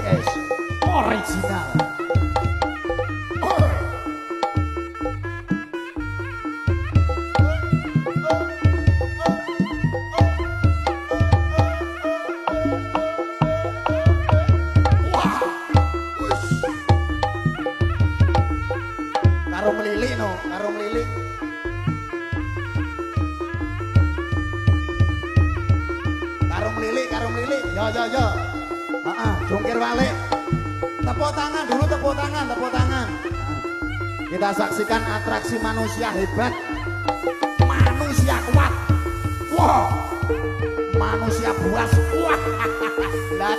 guys, original. Karo melilik no, karo melilik. Karo melilik. Yo. Jungkir balik. Tepuk tangan dulu, tepuk tangan. Kita saksikan atraksi manusia hebat. Manusia kuat. Wow. Manusia buas. Wah. La